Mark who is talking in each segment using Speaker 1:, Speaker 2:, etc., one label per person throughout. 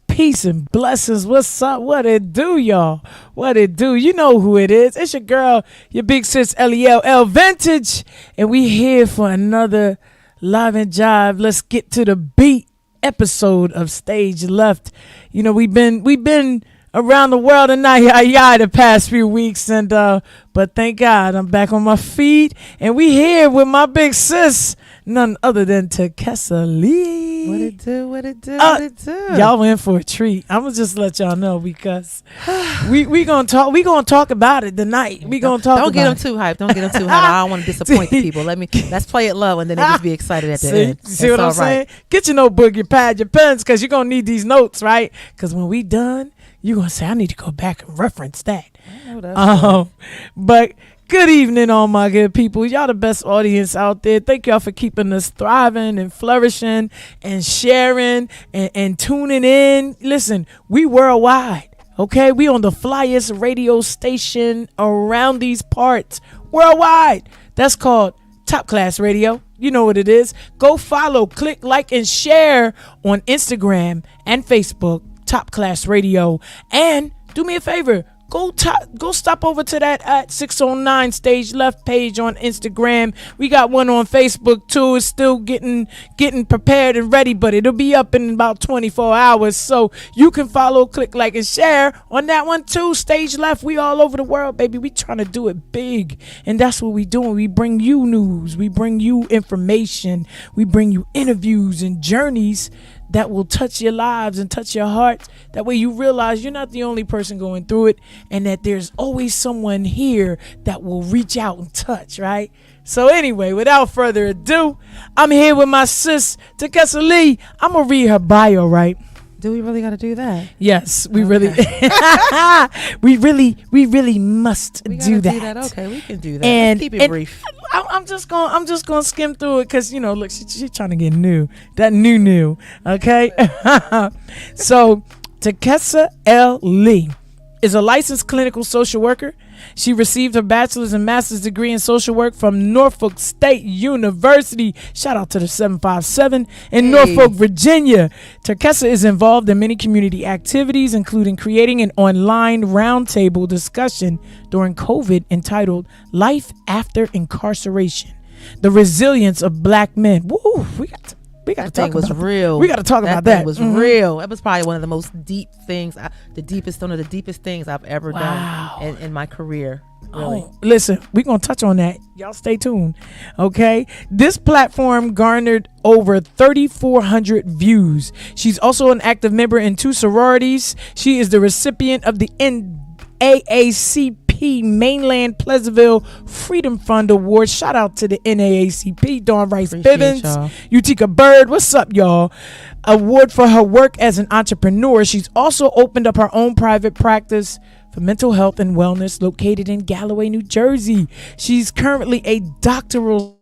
Speaker 1: Peace and blessings. What's up? What it do, y'all? What it do? You know who it is. It's your girl, your big sis, L Vintage. And we here for another live and jive. Let's get to the beat episode of Stage Left. You know, we've been around the world and the past few weeks, and but thank God I'm back on my feet, and we here with my big sis, none other than Takessa Lee.
Speaker 2: What it do? What it do? What it do?
Speaker 1: Y'all in for a treat. I'm gonna just let y'all know because we gonna talk about it tonight. We gonna talk.
Speaker 2: Don't get them too hyped. Don't get them too hyped. I don't want to disappoint the people. Let's play it low, and then they just be excited at the end.
Speaker 1: See what I'm saying? Get your notebook, your pad, your pens, because you're gonna need these notes, right? Because when we done, you're going to say, I need to go back and reference that. But good evening, all my good people. Y'all the best audience out there. Thank y'all for keeping us thriving and flourishing and sharing and tuning in. Listen, we worldwide, okay? We on the flyest radio station around these parts. Worldwide. That's called Top Class Radio. You know what it is. Go follow, click, like, and share on Instagram and Facebook. Top Class Radio. And do me a favor, go stop over to that at 609 Stage Left page on Instagram. We got one on Facebook too. It's still getting prepared and ready, but it'll be up in about 24 hours, so you can follow, click, like, and share on that one too. Stage Left. We all over the world, baby. We trying to do it big, and that's what we doing. We bring you news, we bring you information, we bring you interviews and journeys that will touch your lives and touch your hearts. That way you realize you're not the only person going through it, and that there's always someone here that will reach out and touch, right? So anyway, without further ado, I'm here with my sis, Takessa Lee. I'm going to read her bio, right?
Speaker 2: Do we really got to do that?
Speaker 1: Yes, we really must do that.
Speaker 2: Okay, we can do that. Let's keep it brief.
Speaker 1: I'm just gonna skim through it because, you know, look, she's trying to get new. That new. Okay. So Takessa L. Lee is a licensed clinical social worker. She received her bachelor's and master's degree in social work from Norfolk State University. Shout out to the 757 in Norfolk, Virginia. Takessa is involved in many community activities, including creating an online roundtable discussion during COVID entitled Life After Incarceration: The Resilience of Black Men. Woo, we got to talk about that.
Speaker 2: Real.
Speaker 1: We got to talk about that.
Speaker 2: That was real. It was probably one of the most deep things, one of the deepest things I've ever done in my career. Really.
Speaker 1: Oh, listen, we're going to touch on that. Y'all stay tuned. Okay. This platform garnered over 3,400 views. She's also an active member in 2 sororities. She is the recipient of the NAACP Mainland Pleasantville Freedom Fund Award. Shout out to the NAACP. Dawn Rice Bivens, Utica Bird. What's up, y'all? Award for her work as an entrepreneur. She's also opened up her own private practice for mental health and wellness located in Galloway, New Jersey. She's currently a doctoral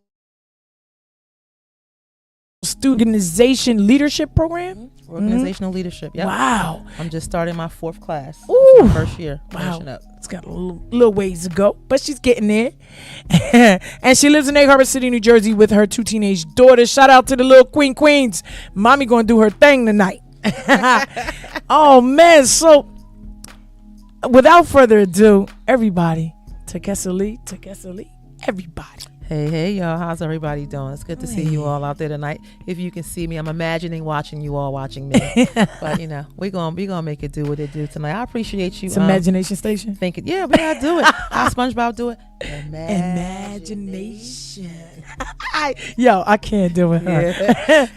Speaker 1: student organization leadership program.
Speaker 2: Organizational leadership. Yep.
Speaker 1: Wow.
Speaker 2: I'm just starting my 4th class.
Speaker 1: Ooh.
Speaker 2: My first year.
Speaker 1: Wow. Up. It's got a little ways to go, but she's getting there. And she lives in Egg Harbor City, New Jersey with her 2 teenage daughters. Shout out to the little queens. Mommy gonna do her thing tonight. Oh man. So without further ado, everybody, Takessa Lee, everybody.
Speaker 2: Hey, y'all. How's everybody doing? It's good to see you all out there tonight. If you can see me, I'm imagining watching you all watching me. But, you know, we gonna make it do what it do tonight. I appreciate you.
Speaker 1: It's Imagination Station.
Speaker 2: Thinking, yeah, we gotta do it. How SpongeBob do it?
Speaker 1: Imagination. I can't do it.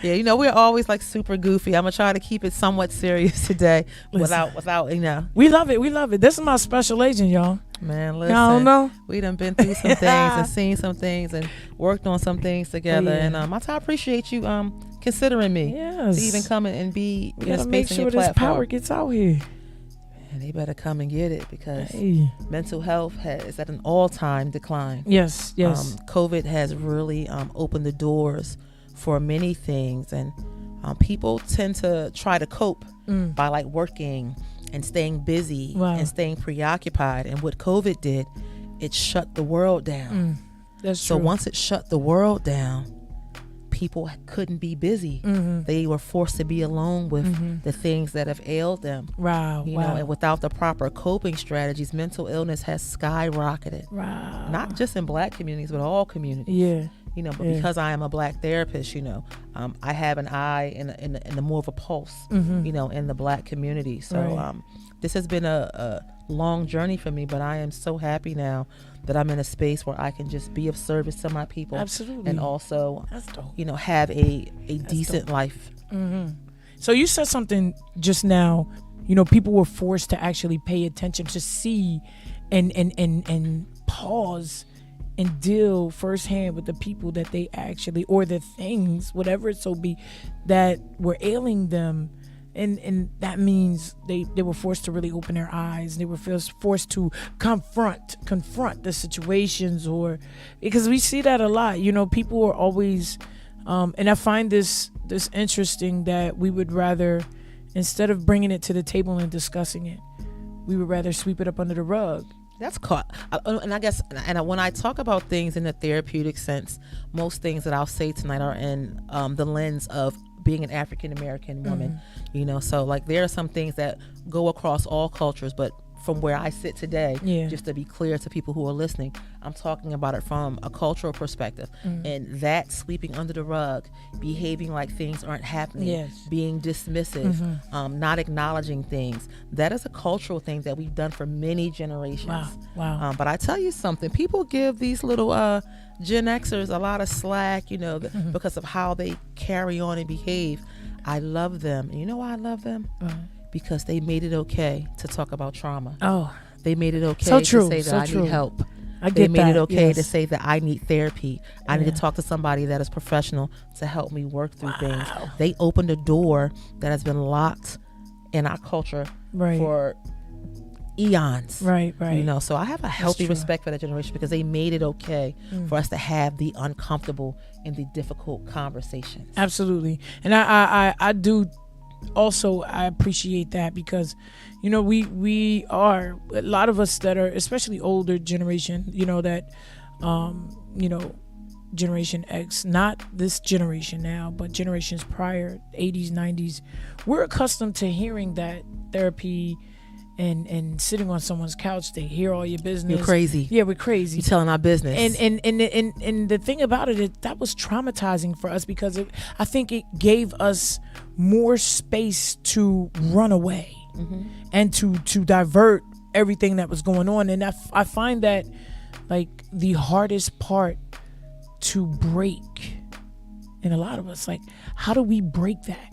Speaker 2: Yeah, you know, we're always like super goofy. I'm gonna try to keep it somewhat serious today. Without, you know.
Speaker 1: We love it. This is my special agent, y'all.
Speaker 2: Man, listen,
Speaker 1: I don't know.
Speaker 2: We done been through some things and seen some things and worked on some things together. And I appreciate you considering me to even come and be in a space
Speaker 1: make sure this power gets out here.
Speaker 2: And they better come and get it because mental health is at an all-time decline.
Speaker 1: Yes.
Speaker 2: COVID has really opened the doors for many things, and people tend to try to cope by like working and staying busy and staying preoccupied. And what COVID did, it shut the world down.
Speaker 1: That's
Speaker 2: so
Speaker 1: true.
Speaker 2: once it shut the world down, people couldn't be busy. They were forced to be alone with the things that have ailed them.
Speaker 1: Wow.
Speaker 2: You know, and without the proper coping strategies, mental illness has skyrocketed.
Speaker 1: Wow.
Speaker 2: Not just in Black communities, but all communities.
Speaker 1: Yeah.
Speaker 2: You know, but because I am a Black therapist, you know, I have an eye and the more of a pulse, you know, in the Black community. So this has been a long journey for me, but I am so happy now that I'm in a space where I can just be of service to my people.
Speaker 1: Absolutely.
Speaker 2: And also,
Speaker 1: That's dope.
Speaker 2: you know, have a decent life.
Speaker 1: So you said something just now, you know, people were forced to actually pay attention to see and pause and deal firsthand with the people that they actually, or the things, whatever it so be, that were ailing them. And that means they were forced to really open their eyes. They were forced to confront the situations, or because we see that a lot. You know, people are always, and I find this interesting that we would rather, instead of bringing it to the table and discussing it, we would rather sweep it up under the rug.
Speaker 2: That's caught. And I guess, and when I talk about things in the therapeutic sense, most things that I'll say tonight are in the lens of being an African American woman, you know, so like there are some things that go across all cultures, but from where I sit today, just to be clear to people who are listening, I'm talking about it from a cultural perspective, and that sweeping under the rug, behaving like things aren't happening, being dismissive, not acknowledging things, that is a cultural thing that we've done for many generations.
Speaker 1: Wow.
Speaker 2: But I tell you something, people give these little Gen Xers a lot of slack, you know, because of how they carry on and behave. I love them. And you know why I love them? Because they made it okay to talk about trauma.
Speaker 1: Oh,
Speaker 2: they made it okay
Speaker 1: to
Speaker 2: say that I need help. They made it okay to say that I need therapy. I need to talk to somebody that is professional to help me work through things. They opened a door that has been locked in our culture for eons.
Speaker 1: Right.
Speaker 2: You know, so I have a healthy respect for that generation because they made it okay for us to have the uncomfortable and the difficult conversations.
Speaker 1: Absolutely. And I do also, I appreciate that because, you know, we are, a lot of us that are, especially older generation, you know, that you know, Generation X, not this generation now, but generations prior, 80s, 90s, we're accustomed to hearing that therapy and sitting on someone's couch, they hear all your business.
Speaker 2: You're crazy.
Speaker 1: Yeah, we're crazy.
Speaker 2: You're telling our business.
Speaker 1: And the thing about it, that was traumatizing for us because I think it gave us more space to run away and to divert everything that was going on. And I find that like the hardest part to break in a lot of us, like how do we break that?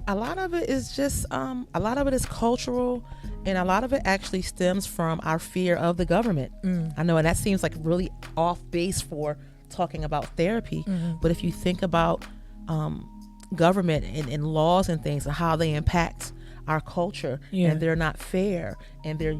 Speaker 2: A lot of it is just a lot of it is cultural, and a lot of it actually stems from our fear of the government. I know, and that seems like really off base for talking about therapy, but if you think about government and laws and things and how they impact our culture, and they're not fair, and they're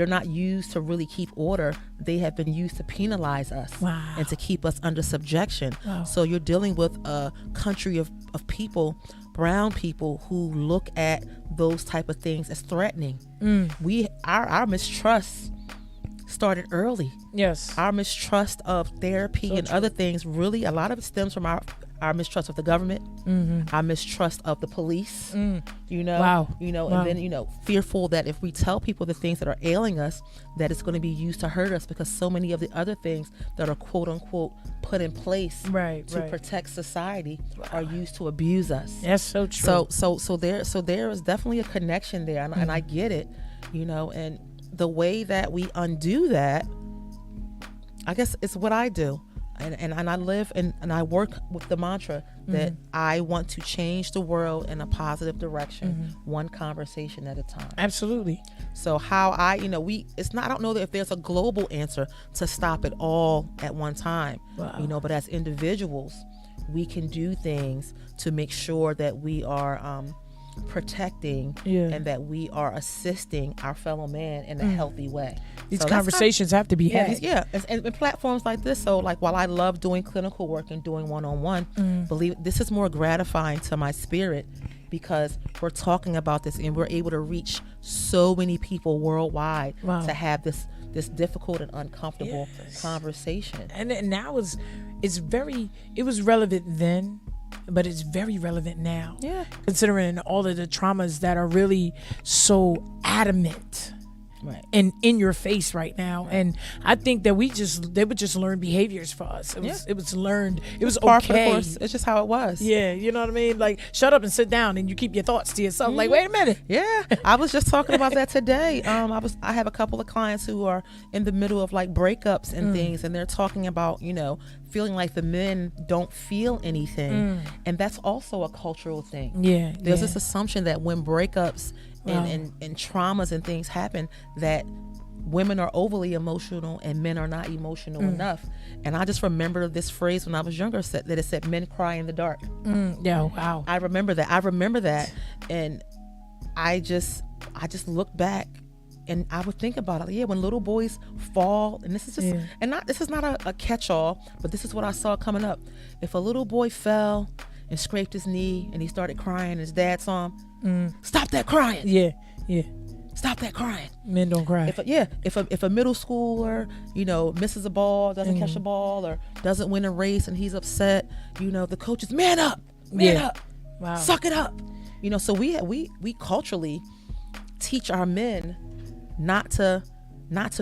Speaker 2: not used to really keep order. They have been used to penalize us and to keep us under subjection. So you're dealing with a country of people, brown people, who look at those type of things as threatening. Our mistrust started early. Our mistrust of therapy and other things, really a lot of it stems from our mistrust of the government, our mistrust of the police, you know, and then, you know, fearful that if we tell people the things that are ailing us, that it's going to be used to hurt us, because so many of the other things that are quote unquote put in place to protect society are used to abuse us.
Speaker 1: That's so true.
Speaker 2: So there is definitely a connection there, and I get it, you know, and the way that we undo that, I guess it's what I do. And I live and I work with the mantra that I want to change the world in a positive direction, one conversation at a time.
Speaker 1: Absolutely.
Speaker 2: So how I don't know that if there's a global answer to stop it all at one time, you know, but as individuals, we can do things to make sure that we are protecting and that we are assisting our fellow man in a healty way.
Speaker 1: These conversations have to be had.
Speaker 2: And platforms like this. So like, while I love doing clinical work and doing one-on-one, believe this is more gratifying to my spirit because we're talking about this and we're able to reach so many people worldwide to have this this difficult and uncomfortable conversation.
Speaker 1: And now it was relevant then, but it's very relevant now.
Speaker 2: Yeah.
Speaker 1: Considering all of the traumas that are really so adamant.
Speaker 2: Right.
Speaker 1: And in your face right now. Right. And I think that they would just learn behaviors for us. It was learned. It was okay.
Speaker 2: Of course. It's just how it was.
Speaker 1: Yeah, you know what I mean? Like, shut up and sit down, and you keep your thoughts to yourself. Like, wait a minute.
Speaker 2: Yeah. I was just talking about that today. I have a couple of clients who are in the middle of like breakups and things, and they're talking about, feeling like the men don't feel anything. And that's also a cultural thing.
Speaker 1: Yeah.
Speaker 2: There's this assumption that when breakups and traumas and things happen, that women are overly emotional and men are not emotional enough. And I just remember this phrase when I was younger, that it said, men cry in the dark. Yeah, wow. I remember that. And I just look back and I would think about it. Yeah, when little boys fall, and this is just, this is not a catch-all, but this is what I saw coming up. If a little boy fell and scraped his knee and he started crying, and his dad saw him, stop that crying.
Speaker 1: Yeah.
Speaker 2: Stop that crying.
Speaker 1: Men don't cry.
Speaker 2: If a middle schooler, misses a ball, doesn't catch a ball, or doesn't win a race and he's upset, the coach is man up,
Speaker 1: wow,
Speaker 2: suck it up. So we culturally teach our men not to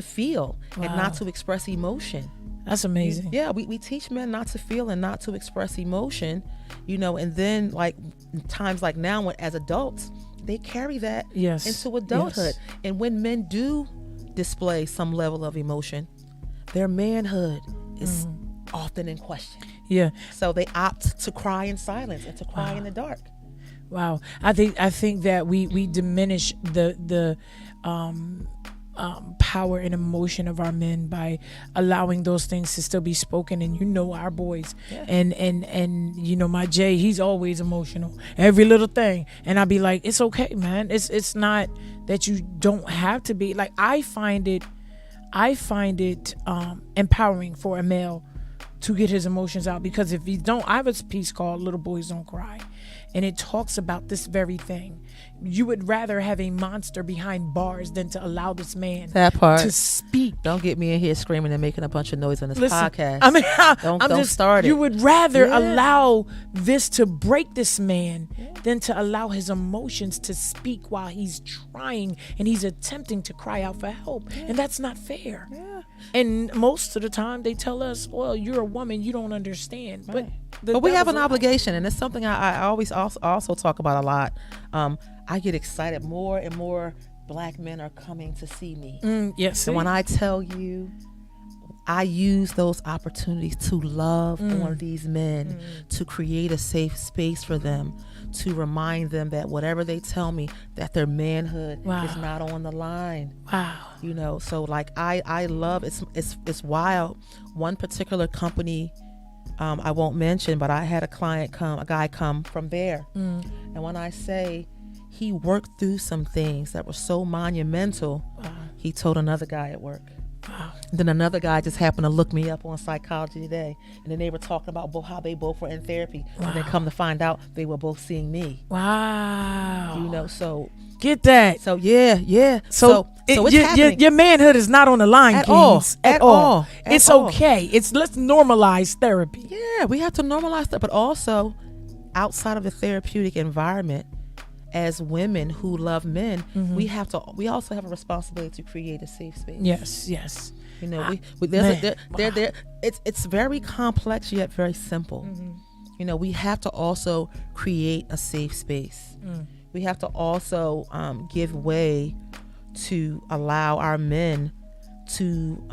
Speaker 2: feel and not to express emotion.
Speaker 1: That's amazing.
Speaker 2: We teach men not to feel and not to express emotion, and then like times like now, when as adults, they carry that into adulthood. Yes. And when men do display some level of emotion, their manhood is often in question.
Speaker 1: Yeah.
Speaker 2: So they opt to cry in silence and to cry in the dark.
Speaker 1: Wow. I think that we diminish the power and emotion of our men by allowing those things to still be spoken. And our boys and my Jay, he's always emotional, every little thing, and I'd be like, it's okay, man. It's not that you don't have to be. Like, I find it empowering for a male to get his emotions out, because if you don't, I have a piece called Little Boys Don't Cry, and it talks about this very thing. You would rather have a monster behind bars than to allow this man to speak.
Speaker 2: Don't get me in here screaming and making a bunch of noise on this podcast.
Speaker 1: I mean,
Speaker 2: don't start it.
Speaker 1: You would rather allow this to break this man than to allow his emotions to speak while he's trying and he's attempting to cry out for help. And that's not fair. Yeah. And most of the time they tell us, well, you're a woman, you don't understand.
Speaker 2: Right. But we have an obligation, and it's something I always also talk about a lot. I get excited. More and more Black men are coming to see me.
Speaker 1: Yes.
Speaker 2: And when I tell you, I use those opportunities to love on these men, to create a safe space for them, to remind them that whatever they tell me, that their manhood is not on the line.
Speaker 1: Wow.
Speaker 2: So like I love, it's wild. One particular company, I won't mention, but I had a guy come from there. And when I say he worked through some things that were so monumental, he told another guy at work.
Speaker 1: Wow.
Speaker 2: Then another guy just happened to look me up on Psychology Today, and then they were talking about how they both were in therapy, and then come to find out they were both seeing me.
Speaker 1: Wow.
Speaker 2: So
Speaker 1: get that.
Speaker 2: So yeah.
Speaker 1: So it's happening. Your manhood is not on the line,
Speaker 2: at all.
Speaker 1: It's okay. Let's normalize therapy.
Speaker 2: Yeah, we have to normalize that, but also outside of the therapeutic environment, as women who love men, we also have a responsibility to create a safe space.
Speaker 1: Yes.
Speaker 2: It's very complex yet very simple. We have to also create a safe space. We have to also give way to allow our men to,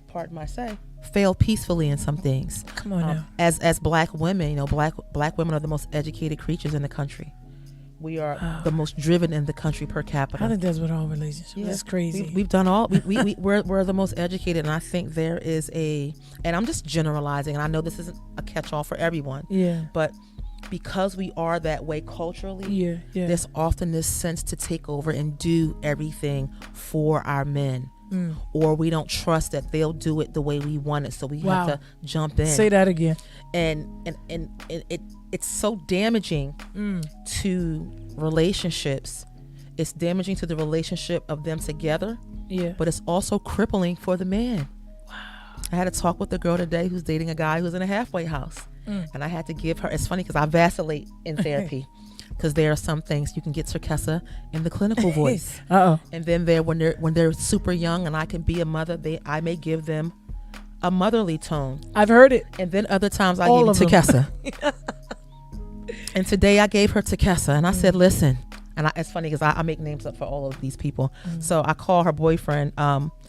Speaker 2: pardon my say, fail peacefully in some things.
Speaker 1: Come on now.
Speaker 2: As Black women, black women are the most educated creatures in the country. We are the most driven in the country per capita.
Speaker 1: I think that's with all relationships.
Speaker 2: Yeah.
Speaker 1: That's crazy.
Speaker 2: We've done all. We're the most educated, and I think there is and I'm just generalizing, and I know this isn't a catch-all for everyone.
Speaker 1: Yeah.
Speaker 2: But because we are that way culturally, there's often this sense to take over and do everything for our men. Or we don't trust that they'll do it the way we want it, so we have to jump in.
Speaker 1: Say that again.
Speaker 2: And it's so damaging to relationships it's damaging to the relationship of them together.
Speaker 1: Yeah.
Speaker 2: But it's also crippling for the man. Wow. I had a talk with a girl today who's dating a guy who's in a halfway house. And I had to give her, it's funny because I vacillate in therapy because there are some things you can get Circassa in the clinical voice. And then when they're super young and I can be a mother, I may give them a motherly tone.
Speaker 1: I've heard it.
Speaker 2: And then other times I give Circassa. And today I gave her Circassa and I said, listen, and it's funny because I make names up for all of these people. So I call her boyfriend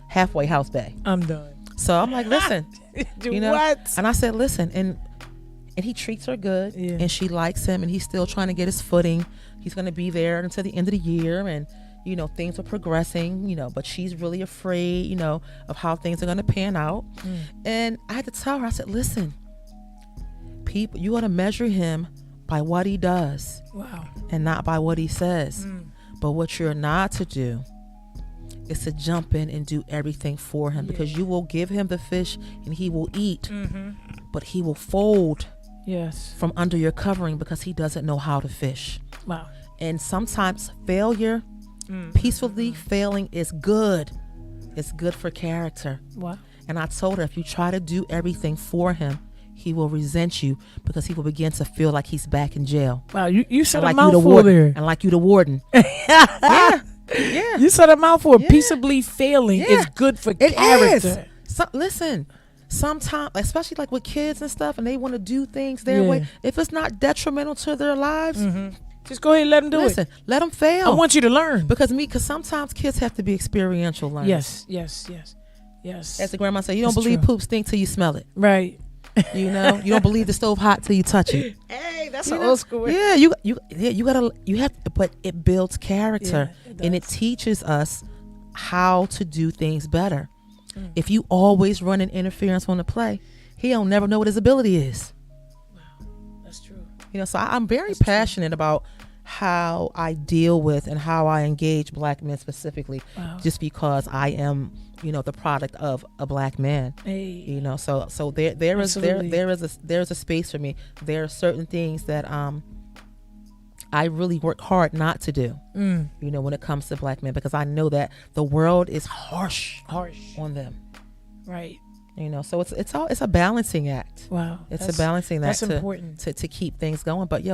Speaker 2: halfway house bae.
Speaker 1: I'm done.
Speaker 2: So I'm like, listen,
Speaker 1: what?
Speaker 2: And I said, listen, and he treats her good, and she likes him, and he's still trying to get his footing. He's going to be there until the end of the year, and things are progressing, but she's really afraid, of how things are going to pan out. And I had to tell her, I said, listen, people, you want to measure him by what he does, and not by what he says. But what you're not to do is to jump in and do everything for him, because you will give him the fish and he will eat, but he will fold from under your covering because he doesn't know how to fish.
Speaker 1: Wow.
Speaker 2: And sometimes failure, peacefully failing, is good. It's good for character.
Speaker 1: Wow.
Speaker 2: And I told her, if you try to do everything for him, he will resent you because he will begin to feel like he's back in jail.
Speaker 1: Wow, you said
Speaker 2: like
Speaker 1: a mouthful there.
Speaker 2: And like you the warden. Yeah.
Speaker 1: You said a mouthful. Peaceably failing is good for character.
Speaker 2: Listen, sometimes, especially like with kids and stuff, and they want to do things their way, if it's not detrimental to their lives,
Speaker 1: just go ahead and let them do it.
Speaker 2: Listen, let them fail.
Speaker 1: I want you to learn.
Speaker 2: Because sometimes kids have to be experiential learners.
Speaker 1: Yes.
Speaker 2: As the grandma said, you don't believe poop stink till you smell it.
Speaker 1: Right.
Speaker 2: You don't believe the stove hot till you touch it.
Speaker 1: Hey, that's an old school way.
Speaker 2: Yeah, you have, but it builds character, and it teaches us how to do things better. If you always run an interference on the play, he don't never know what his ability is.
Speaker 1: Wow, that's true.
Speaker 2: So I'm very passionate about how I deal with and how I engage black men specifically, just because I am, the product of a black man.
Speaker 1: Hey.
Speaker 2: So there is a space for me. There are certain things that I really work hard not to do. When it comes to black men, because I know that the world is harsh on them.
Speaker 1: Right.
Speaker 2: So it's a balancing act.
Speaker 1: Wow.
Speaker 2: It's a balancing act.
Speaker 1: That's important
Speaker 2: to keep things going. But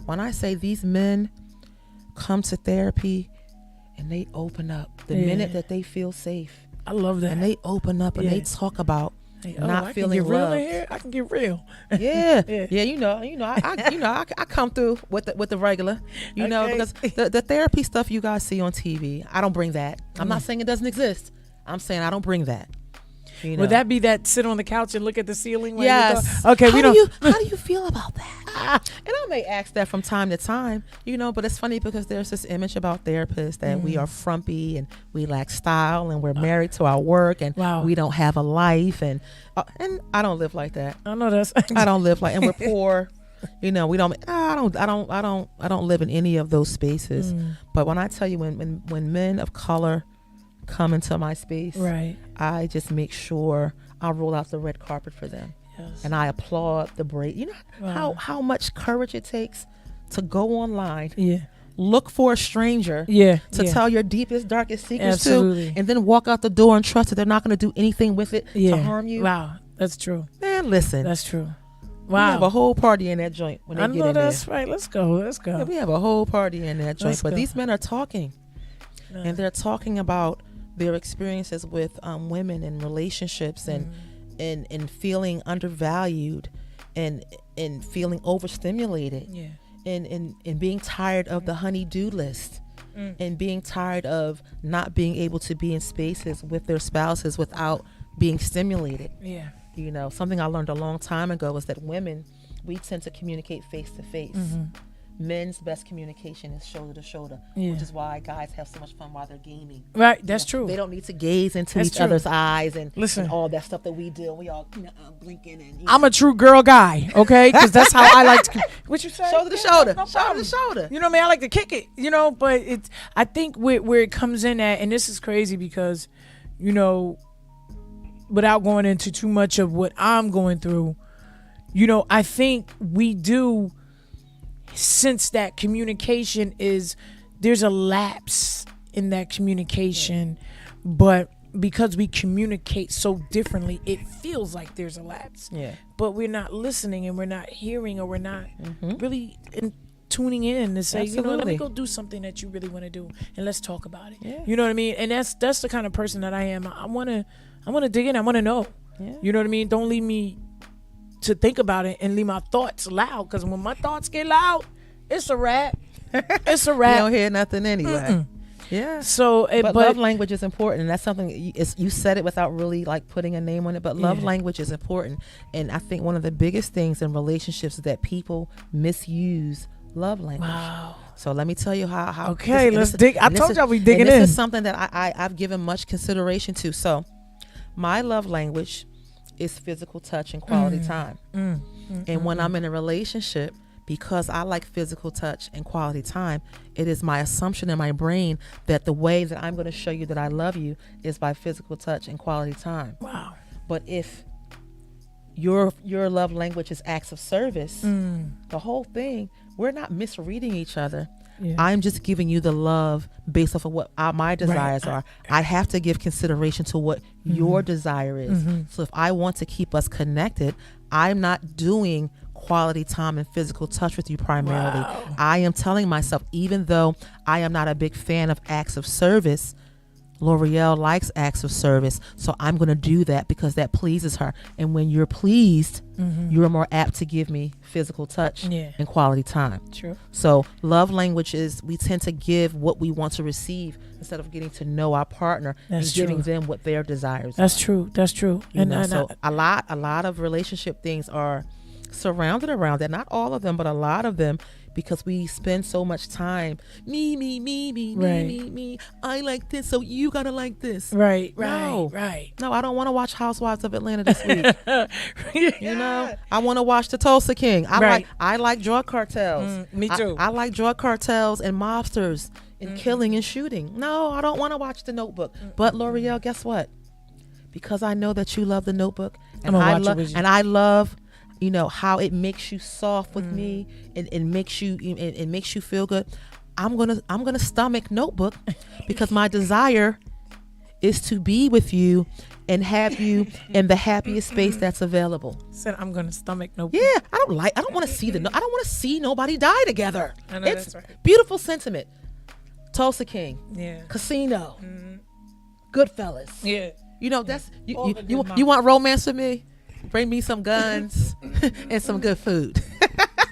Speaker 2: when I say these men come to therapy and they open up the minute that they feel safe,
Speaker 1: I love that.
Speaker 2: And they open up and they talk about not feeling loved.
Speaker 1: I can get real.
Speaker 2: Yeah. I come through with the regular, because the therapy stuff you guys see on TV, I don't bring that. I'm not saying it doesn't exist. I'm saying I don't bring that.
Speaker 1: Would that be that sit on the couch and look at the ceiling?
Speaker 2: Yes.
Speaker 1: Okay.
Speaker 2: How do you feel about that? And I may ask that from time to time, but it's funny because there's this image about therapists that we are frumpy and we lack style and we're married to our work and we don't have a life and I don't live like that.
Speaker 1: I know that's.
Speaker 2: I don't live like, and we're poor. We don't. I don't live in any of those spaces. But when I tell you, when men of color come into my space, I just make sure I roll out the red carpet for them. And I applaud the brave. How much courage it takes to go online, look for a stranger, to tell your deepest, darkest secrets to, and then walk out the door and trust that they're not going to do anything with it to harm you.
Speaker 1: Wow, that's true.
Speaker 2: Man, listen,
Speaker 1: that's true.
Speaker 2: Wow, we have a whole party in that joint when they get in there. I know
Speaker 1: that's right. Let's go.
Speaker 2: Yeah, we have a whole party in that joint. But these men are talking, and they're talking about their experiences with women and relationships and feeling undervalued and feeling overstimulated and being tired of the honey-do list and being tired of not being able to be in spaces with their spouses without being stimulated. Something I learned a long time ago is that women, we tend to communicate face to face. Men's best communication is shoulder to shoulder, which is why guys have so much fun while they're gaming.
Speaker 1: Right, that's true.
Speaker 2: They don't need to gaze into each other's eyes and all that stuff that we do. We all blinking and.
Speaker 1: I'm a true girl guy, okay? Because that's how I like to. What you say?
Speaker 2: Shoulder to shoulder, shoulder to shoulder.
Speaker 1: You know what I mean? I like to kick it, But it's. I think where it comes in at, and this is crazy because, without going into too much of what I'm going through, I think we do. Since that communication is there's a lapse in that communication, but because we communicate so differently, it feels like there's a lapse.
Speaker 2: Yeah.
Speaker 1: But we're not listening, and we're not hearing, or we're not really tuning in to say,
Speaker 2: Absolutely.
Speaker 1: let me go do something that you really want to do, and let's talk about it.
Speaker 2: Yeah.
Speaker 1: You know what I mean? And that's the kind of person that I am. I want to dig in. I want to know.
Speaker 2: Yeah.
Speaker 1: You know what I mean? Don't leave me to think about it and leave my thoughts loud, because when my thoughts get loud, it's a wrap. It's a wrap.
Speaker 2: You don't hear nothing anyway. Yeah.
Speaker 1: So,
Speaker 2: but love language is important, and that's something you said it without really like putting a name on it. But love language is important, and I think one of the biggest things in relationships is that people misuse love language.
Speaker 1: Wow.
Speaker 2: So let me tell you how.
Speaker 1: Okay, let's dig. I told y'all we digging in.
Speaker 2: This is something that I've given much consideration to. So, my love language is physical touch and quality time. And when I'm in a relationship, because I like physical touch and quality time, it is my assumption in my brain that the way that I'm going to show you that I love you is by physical touch and quality time.
Speaker 1: Wow.
Speaker 2: But if your love language is acts of service, the whole thing, we're not misreading each other. Yeah. I'm just giving you the love based off of what my desires are. I have to give consideration to what your desire is. So if I want to keep us connected, I'm not doing quality time and physical touch with you primarily. Wow. I am telling myself, even though I am not a big fan of acts of service, L'Oreal likes acts of service, so I'm going to do that because that pleases her. And when you're pleased, you're more apt to give me physical touch and quality time.
Speaker 1: True.
Speaker 2: So love language is, we tend to give what we want to receive instead of getting to know our partner and giving them what their desires are.
Speaker 1: That's true. That's true.
Speaker 2: So a lot of relationship things are surrounded around that. Not all of them, but a lot of them, because we spend so much time me, I like this, so you gotta like this.
Speaker 1: Right.
Speaker 2: No, I don't want to watch Housewives of Atlanta this week. You know, I want to watch the Tulsa King. I like drug cartels.
Speaker 1: Me too.
Speaker 2: I like drug cartels and mobsters and killing and shooting. No, I don't want to watch The Notebook. But L'Oreal, guess what? Because I know that you love The Notebook, and I love you know how it makes you soft with me and makes you feel good. I'm gonna stomach Notebook because my desire is to be with you and have you in the happiest space that's available.
Speaker 1: Said I'm gonna stomach Notebook.
Speaker 2: Yeah, I don't want to see I don't want to see nobody die together.
Speaker 1: I know,
Speaker 2: it's
Speaker 1: that's right.
Speaker 2: Beautiful sentiment. Tulsa King.
Speaker 1: Yeah.
Speaker 2: Casino. Goodfellas.
Speaker 1: Yeah.
Speaker 2: You know that's you want romance with me? Bring me some guns and some good food.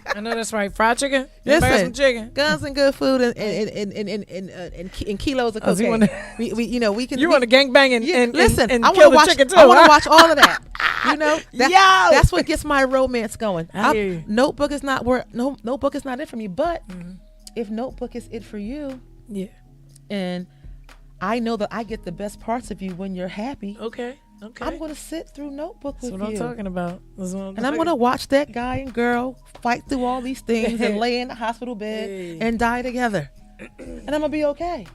Speaker 1: I know that's right. Fried chicken.
Speaker 2: Listen,
Speaker 1: some chicken.
Speaker 2: Guns and good food and kilos of cocaine. We can.
Speaker 1: You want to gangbang and
Speaker 2: listen.
Speaker 1: And
Speaker 2: I
Speaker 1: kill
Speaker 2: want to watch.
Speaker 1: chicken too,
Speaker 2: I want to watch all of that. You know, that's what gets my romance going.
Speaker 1: I hear you.
Speaker 2: Notebook is not Notebook is not it for me. But if Notebook is it for you, and I know that I get the best parts of you when you're happy.
Speaker 1: Okay.
Speaker 2: I'm going to sit through Notebook with you.
Speaker 1: That's what I'm talking about.
Speaker 2: And I'm going to watch that guy and girl fight through all these things and lay in the hospital bed and die together. And I'm going to be okay.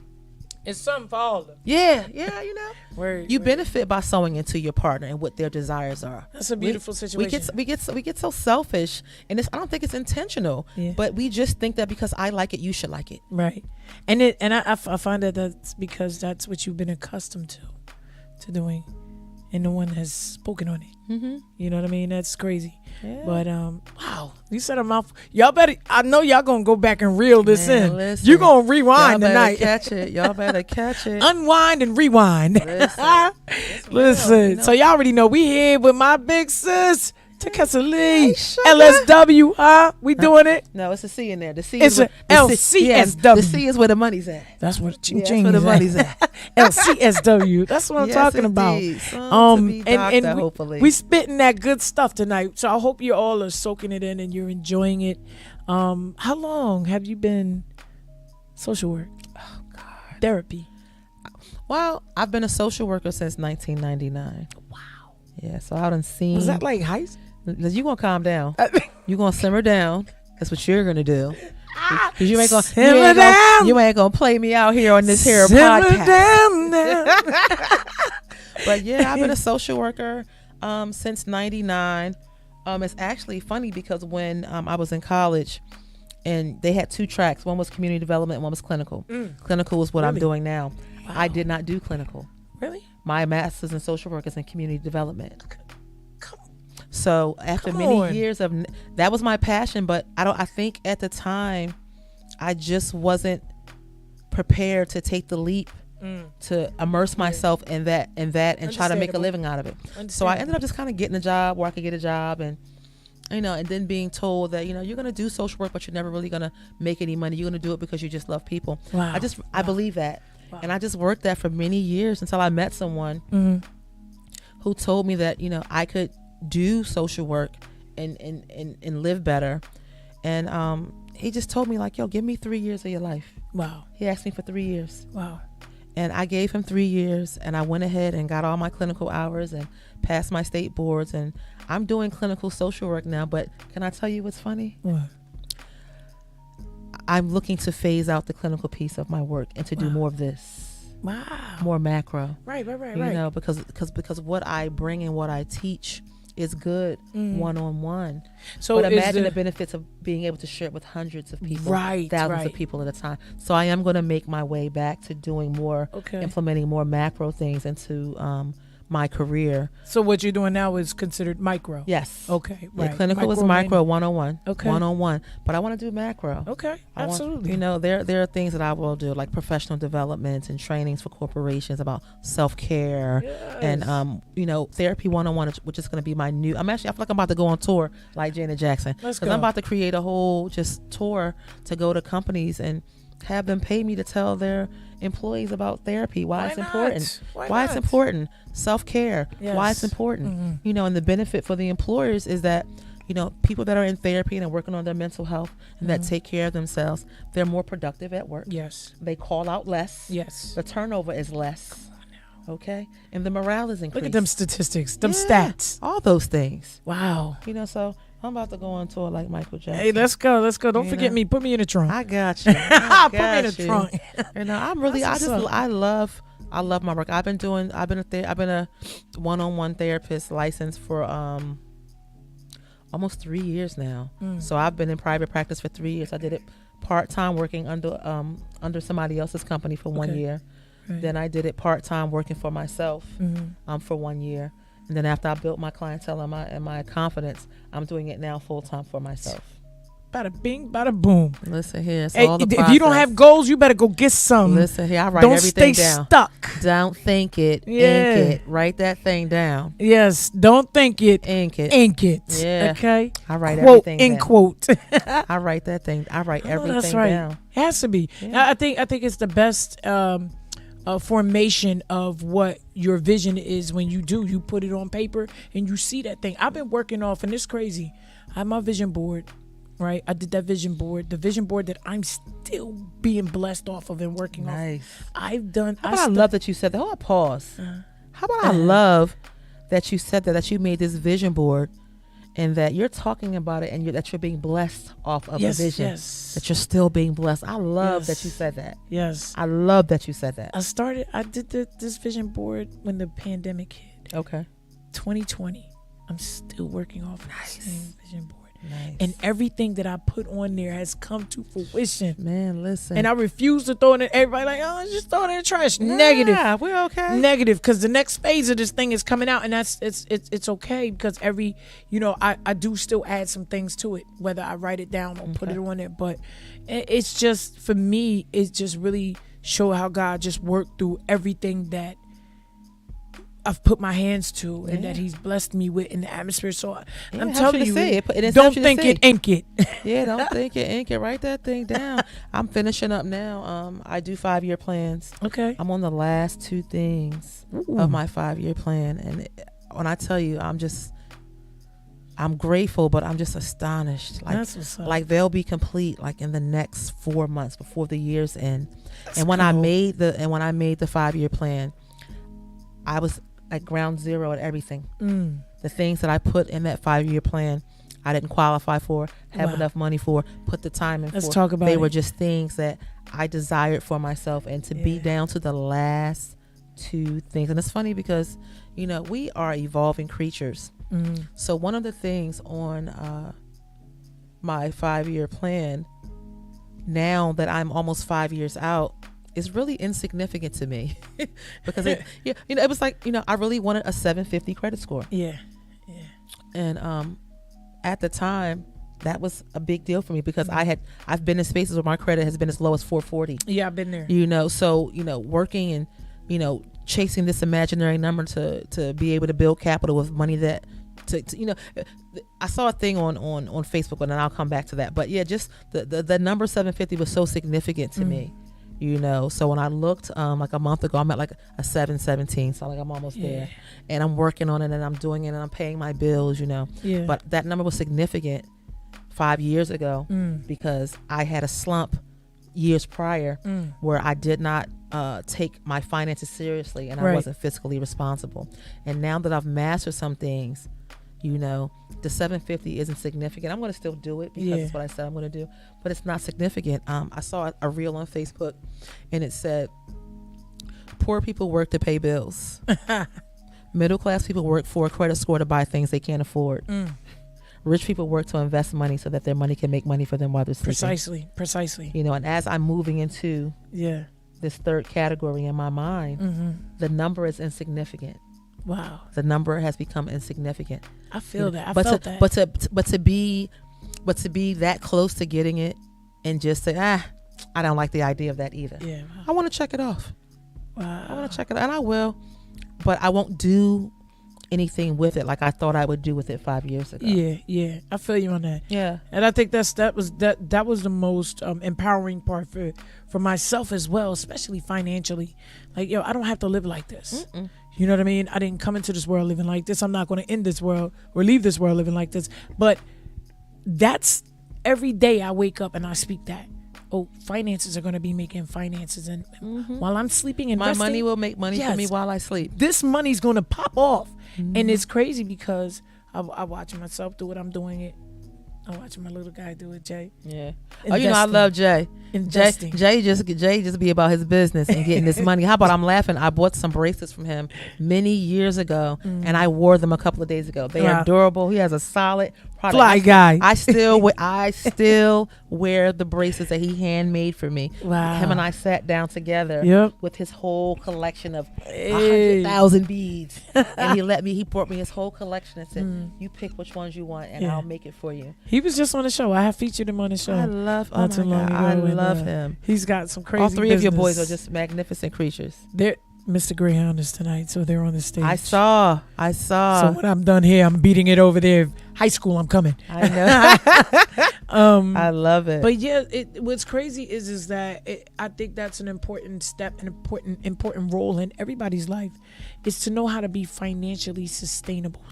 Speaker 1: It's something for all of them.
Speaker 2: Yeah, you know. You benefit by sewing into your partner and what their desires are.
Speaker 1: That's a beautiful situation.
Speaker 2: We get so selfish, and I don't think it's intentional, but we just think that because I like it, you should like it.
Speaker 1: Right. And I find that that's because that's what you've been accustomed to doing. And no one has spoken on it. You know what I mean? That's crazy. Yeah. But wow, you said a mouthful. Y'all better. I know y'all gonna go back and reel this in.
Speaker 2: Listen,
Speaker 1: you gonna rewind
Speaker 2: y'all
Speaker 1: tonight.
Speaker 2: Y'all better catch it.
Speaker 1: Unwind and rewind. Listen. So y'all already know we here with my big sis, Takessa Lee, LSW. We doing it?
Speaker 2: No, it's a C in there. The C
Speaker 1: is LCSW.
Speaker 2: The C is where the money's at.
Speaker 1: That's where the
Speaker 2: that's where the money's at.
Speaker 1: LCSW. That's what I'm talking about.
Speaker 2: And hopefully
Speaker 1: we spitting that good stuff tonight. So I hope you all are soaking it in and you're enjoying it. How long have you been social work?
Speaker 2: Oh God,
Speaker 1: therapy.
Speaker 2: Well, I've been a social worker since 1999.
Speaker 1: Wow.
Speaker 2: Yeah, so I done seen.
Speaker 1: Was that like high school?
Speaker 2: You gonna calm down. You gonna simmer down. That's what you're gonna do. Cause you ain't gonna play me out here on this here podcast.
Speaker 1: Down.
Speaker 2: But yeah, I've been a social worker since 99. It's actually funny because when I was in college, and they had 2 tracks. One was community development and one was clinical. Clinical is what I'm doing now. Wow. I did not do clinical.
Speaker 1: Really?
Speaker 2: My master's in social work is in community development. So after many years of, that was my passion, but I think at the time I just wasn't prepared to take the leap to immerse myself in that and try to make a living out of it. So I ended up just kind of getting a job where I could get a job, and and then being told that you're going to do social work, but you're never really going to make any money. You're going to do it because you just love people.
Speaker 1: Wow.
Speaker 2: I believe that. Wow. And I just worked that for many years until I met someone who told me that I could do social work and live better. And he just told me, like, yo, give me 3 years of your life.
Speaker 1: Wow.
Speaker 2: He asked me for 3 years.
Speaker 1: Wow.
Speaker 2: And I gave him 3 years, and I went ahead and got all my clinical hours and passed my state boards, and I'm doing clinical social work now. But can I tell you what's funny?
Speaker 1: What?
Speaker 2: I'm looking to phase out the clinical piece of my work and to do more of this.
Speaker 1: Wow.
Speaker 2: More macro.
Speaker 1: Right.
Speaker 2: Because what I bring and what I teach is good one-on-one.
Speaker 1: So
Speaker 2: but imagine the benefits of being able to share it with hundreds of people, thousands of people at a time. So I am going to make my way back to doing more, implementing more macro things into my career.
Speaker 1: So what you're doing now is considered micro?
Speaker 2: Yes.
Speaker 1: Okay. Right.
Speaker 2: Yeah, clinical is micro 101. Okay. 101. But I want to do macro.
Speaker 1: Okay. Absolutely.
Speaker 2: There are things that I will do, like professional development and trainings for corporations about self-care and therapy 101, which is going to be my new. I feel like I'm about to go on tour like Janet Jackson, because I'm about to create a whole just tour to go to companies and have them pay me to tell their employees about therapy, why it's important, why it's important, self-care, why it's important, and the benefit for the employers is that, people that are in therapy and are working on their mental health and that take care of themselves, they're more productive at work.
Speaker 1: Yes.
Speaker 2: They call out less.
Speaker 1: Yes.
Speaker 2: The turnover is less. Okay. And the morale is increased.
Speaker 1: Look at them statistics, them stats.
Speaker 2: All those things.
Speaker 1: Wow.
Speaker 2: So I'm about to go on tour like Michael Jackson.
Speaker 1: Hey, let's go. Don't forget me. Put me in the trunk.
Speaker 2: I got you.
Speaker 1: Put me in the trunk.
Speaker 2: I love my work. I've been a one-on-one therapist licensed for almost 3 years now. So I've been in private practice for 3 years. I did it part-time working under somebody else's company for 1 year. Right. Then I did it part-time working for myself for 1 year. And then after I built my clientele and my confidence, I'm doing it now full-time for myself.
Speaker 1: Bada bing, bada boom.
Speaker 2: Listen here, it's all the process.
Speaker 1: If you don't have goals, you better go get some.
Speaker 2: Listen here, I write everything down.
Speaker 1: Don't stay stuck.
Speaker 2: Don't think it, ink it. Write that thing down.
Speaker 1: Yes, don't think it,
Speaker 2: ink it.
Speaker 1: Ink it.
Speaker 2: Yeah.
Speaker 1: Okay?
Speaker 2: I write everything down.
Speaker 1: Quote.
Speaker 2: I write that thing. I write everything
Speaker 1: that's right.
Speaker 2: down.
Speaker 1: It has to be. Yeah. I think it's the best formation of what your vision is when you put it on paper and you see that thing. I've been working off, and it's crazy. I have my vision board, right? I did that vision board, the vision board that I'm still being blessed off of and working off. I've done.
Speaker 2: I love that you said that. Hold on, pause. How about I love that you said that you made this vision board, and that you're talking about it, and that you're being blessed off of the vision. Yes. That you're still being blessed. I love that you said that.
Speaker 1: Yes.
Speaker 2: I love that you said that.
Speaker 1: I did this vision board when the pandemic hit.
Speaker 2: Okay.
Speaker 1: 2020. I'm still working off of the same vision board.
Speaker 2: Nice.
Speaker 1: And everything that I put on there has come to fruition.
Speaker 2: Man, listen.
Speaker 1: And I refuse to throw it in. Everybody like, oh, just throw it in the trash. Negative.
Speaker 2: Yeah, we're okay.
Speaker 1: Negative, because the next phase of this thing is coming out, and it's okay, because I do still add some things to it, whether I write it down or put it on there. But it's just, for me, it's just really show how God just worked through everything that I've put my hands to, and that He's blessed me with in the atmosphere. So I'm telling you, don't think it, ink it.
Speaker 2: Yeah, don't think it, ink it. Write that thing down. I'm finishing up now. I do 5-year plans.
Speaker 1: Okay.
Speaker 2: I'm on the last 2 things of my 5-year plan, and when I tell you, I'm grateful, but I'm just astonished. Like they'll be complete like in the next 4 months before the year's end. And when I made the 5-year plan, I was at ground zero at everything. The things that I put in that 5-year plan, I didn't qualify for, have enough money for, put the time in for.
Speaker 1: Let's talk about
Speaker 2: They were just things that I desired for myself, and to be down to the last 2 things. And it's funny because, we are evolving creatures. So one of the things on my 5-year plan now that I'm almost 5 years out, is really insignificant to me because it was like, I really wanted a 750 credit score.
Speaker 1: Yeah.
Speaker 2: And at the time, that was a big deal for me because I've been in spaces where my credit has been as low as 440.
Speaker 1: Yeah, I've been there.
Speaker 2: So working and chasing this imaginary number to be able to build capital with money that I saw a thing on Facebook, and then I'll come back to that. But yeah, just the number 750 was so significant to me. So when I looked like a month ago, I'm at like a 717, so like I'm almost there, and I'm working on it, and I'm doing it, and I'm paying my bills, but that number was significant 5 years ago because I had a slump years prior where I did not take my finances seriously, and I wasn't fiscally responsible. And now that I've mastered some things, the 750 isn't significant. I'm going to still do it because it's what I said I'm going to do, but it's not significant. I saw a reel on Facebook, and it said, poor people work to pay bills. Middle class people work for a credit score to buy things they can't afford. Rich people work to invest money so that their money can make money for them while they're sleeping.
Speaker 1: Precisely.
Speaker 2: And as I'm moving into this third category in my mind, the number is insignificant.
Speaker 1: Wow.
Speaker 2: The number has become insignificant.
Speaker 1: I feel that. I felt that.
Speaker 2: But to be that close to getting it and just say, I don't like the idea of that either.
Speaker 1: Yeah.
Speaker 2: I want to check it off.
Speaker 1: Wow.
Speaker 2: I want to check it out, and I will, but I won't do anything with it like I thought I would do with it 5 years ago.
Speaker 1: Yeah. I feel you on that.
Speaker 2: Yeah.
Speaker 1: And I think that was the most empowering part for myself as well, especially financially. Like, I don't have to live like this. You know what I mean? I didn't come into this world living like this. I'm not going to end this world or leave this world living like this. But that's every day I wake up and I speak that. Oh, finances are going to be making finances. And while I'm sleeping and
Speaker 2: my money will make money for me while I sleep.
Speaker 1: This money's going to pop off. And it's crazy because I watch myself do it. I'm doing it. I'm watching my little guy do it, Jay.
Speaker 2: Yeah. I love Jay.
Speaker 1: Investing.
Speaker 2: Jay just be about his business and getting this money. How about I'm laughing? I bought some bracelets from him many years ago, and I wore them a couple of days ago. They are durable. He has a solid product.
Speaker 1: Fly guy.
Speaker 2: I still wear the bracelets that he handmade for me.
Speaker 1: Wow.
Speaker 2: Him and I sat down together with his whole collection of 100,000 beads, and he brought me his whole collection and said, "You pick which ones you want, and I'll make it for you."
Speaker 1: He was just on the show. I have featured him on the show.
Speaker 2: I love him.
Speaker 1: He's got some crazy
Speaker 2: All three
Speaker 1: business.
Speaker 2: of your boys are just magnificent creatures.
Speaker 1: They're Mr. Greyhound is tonight, so they're on the stage.
Speaker 2: I saw.
Speaker 1: So when I'm done here, I'm beating it over there. High school, I'm coming.
Speaker 2: I know. I love it.
Speaker 1: But yeah, what's crazy is that I think that's an important step, an important role in everybody's life, is to know how to be financially sustainable.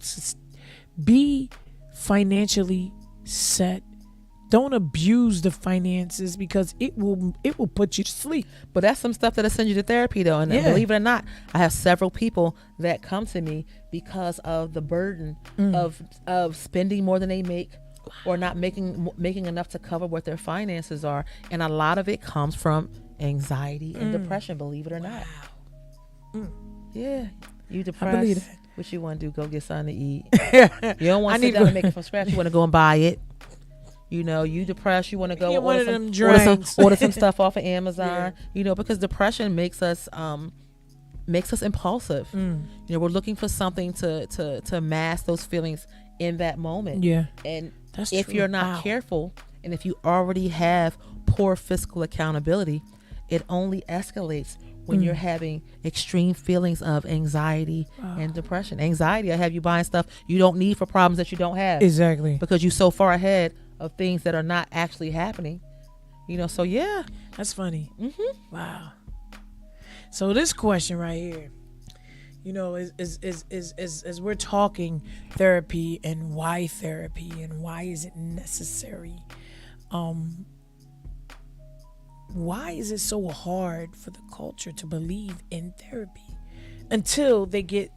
Speaker 1: Be financially set. Don't abuse the finances because it will put you to sleep.
Speaker 2: But that's some stuff that'll send you to therapy though. And believe it or not, I have several people that come to me because of the burden of spending more than they make or not making enough to cover what their finances are. And a lot of it comes from anxiety and depression, believe it or not. Yeah. You depressed.
Speaker 1: I believe that.
Speaker 2: What you want to do? Go get something to eat. You don't want to sit down and make it from scratch. You want to go and buy it. You depressed, you want to go order some stuff off of Amazon, because depression makes us impulsive. We're looking for something to mask those feelings in that moment.
Speaker 1: Yeah.
Speaker 2: And
Speaker 1: that's
Speaker 2: if
Speaker 1: true.
Speaker 2: you're not careful, and if you already have poor fiscal accountability, it only escalates when you're having extreme feelings of anxiety and depression. Anxiety, I have you buying stuff you don't need for problems that you don't have.
Speaker 1: Exactly.
Speaker 2: Because you're so far ahead of things that are not actually happening. So yeah.
Speaker 1: That's funny. Wow. So this question right here, is we're talking therapy and why is it necessary? Why is it so hard for the culture to believe in therapy until they get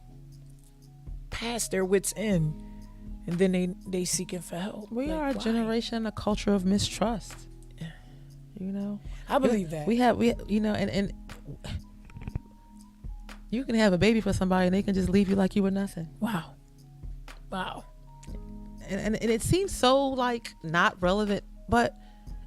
Speaker 1: past their wits end and then they seeking for help?
Speaker 2: We are a generation, a culture of mistrust.
Speaker 1: I believe that.
Speaker 2: We have and you can have a baby for somebody and they can just leave you like you were nothing.
Speaker 1: Wow.
Speaker 2: And it seems so like not relevant, but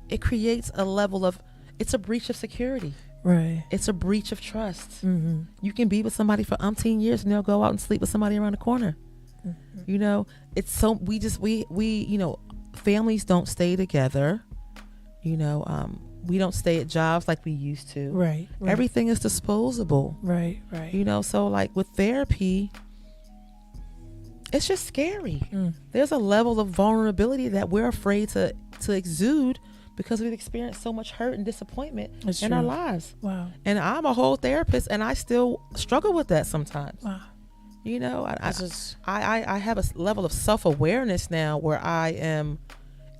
Speaker 2: it creates a level of, it's a breach of security.
Speaker 1: Right.
Speaker 2: It's a breach of trust.
Speaker 1: Mm-hmm.
Speaker 2: You can be with somebody for umpteen years and they'll go out and sleep with somebody around the corner.
Speaker 1: Mm-hmm.
Speaker 2: You know, it's so, we you know, families don't stay together. You know, we don't stay at jobs like we used to.
Speaker 1: Right.
Speaker 2: Everything is disposable.
Speaker 1: Right.
Speaker 2: You know, so like with therapy, it's just scary. There's a level of vulnerability that we're afraid to exude because we've experienced so much hurt and disappointment in our lives.
Speaker 1: Wow.
Speaker 2: And I'm a whole therapist and I still struggle with that sometimes.
Speaker 1: Wow.
Speaker 2: You know, I have a level of self-awareness now where I am